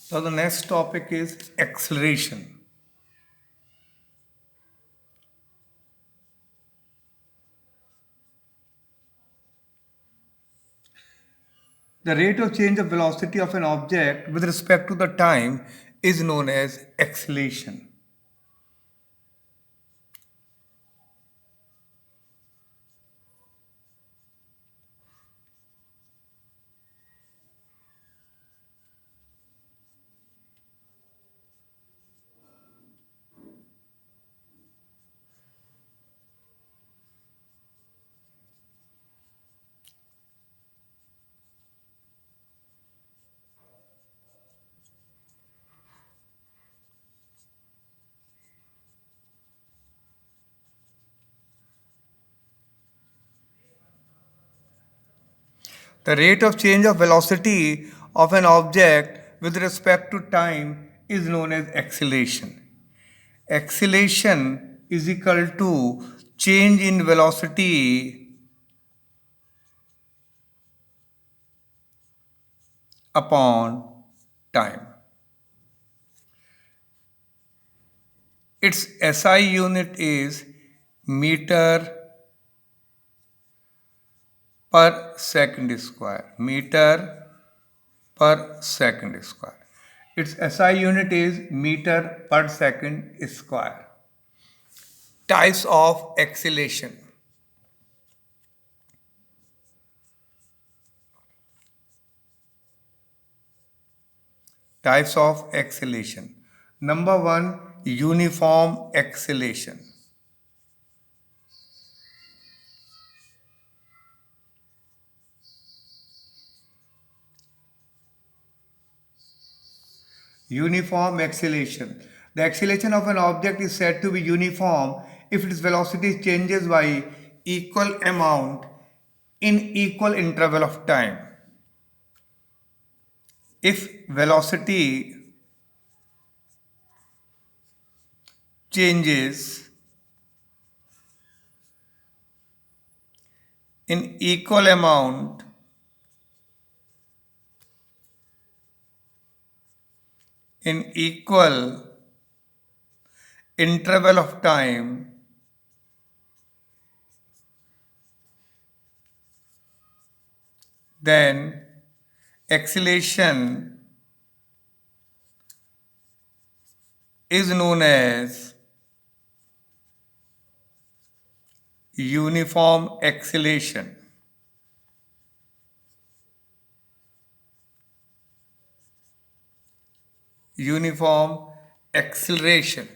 So the next topic is acceleration. The rate of change of velocity of an object with respect to the time is known as acceleration. The rate of change of velocity of an object with respect to time is known as acceleration. Acceleration is equal to change in velocity upon time. Its SI unit is meter per second square. Meter per second square. Its SI unit is meter per second square. Types of acceleration. Types of acceleration. Number one, uniform acceleration. Uniform acceleration. The acceleration of an object is said to be uniform if its velocity changes by equal amount in equal interval of time. If velocity changes in equal amount in equal interval of time, then acceleration is known as uniform acceleration. Uniform acceleration.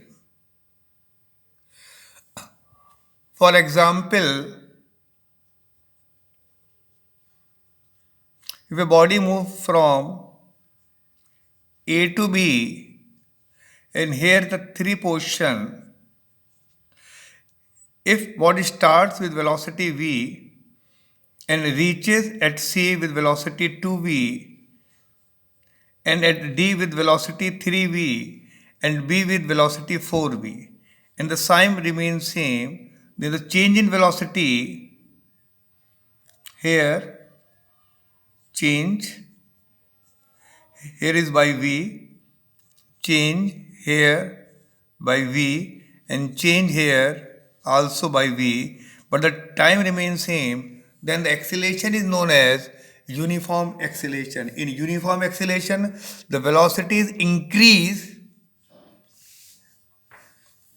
For example, if a body moves from A to B, and here the three position, if body starts with velocity v and reaches at C with velocity 2v and at D with velocity 3v and B with velocity 4v and the sign remains same, then the change in velocity here change here is by v, change here by v and change here also by v, but the time remains same, then the acceleration is known as uniform acceleration. In uniform acceleration, the velocities increase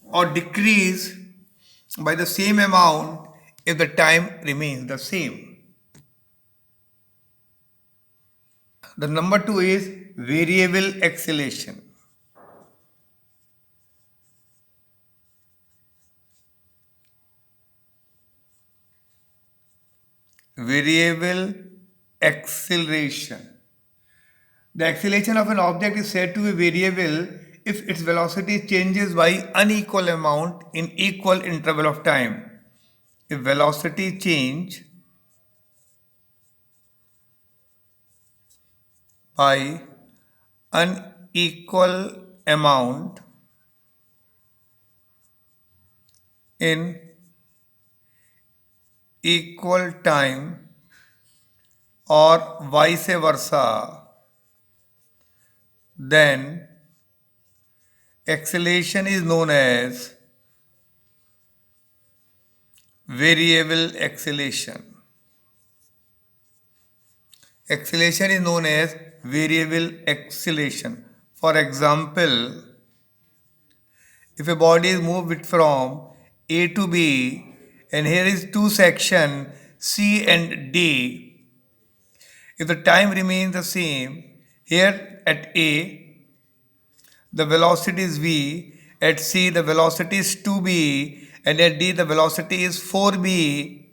or decrease by the same amount if the time remains the same. The number two is variable acceleration. Variable acceleration. The acceleration of an object is said to be variable if its velocity changes by unequal amount in equal interval of time. If velocity change by unequal amount in equal time or vice versa, then acceleration is known as variable acceleration. Acceleration is known as variable acceleration. For example, if a body is moved from A to B and here is two section C and D, if the time remains the same, here at A the velocity is v, at C the velocity is 2b, and at D the velocity is 4b,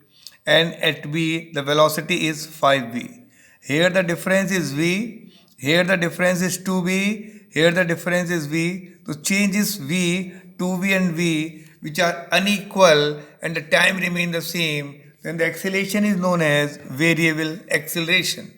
and at B the velocity is 5b. Here the difference is v, here the difference is 2b, here the difference is v. So change is v, 2v and v, which are unequal and the time remains the same, then the acceleration is known as variable acceleration.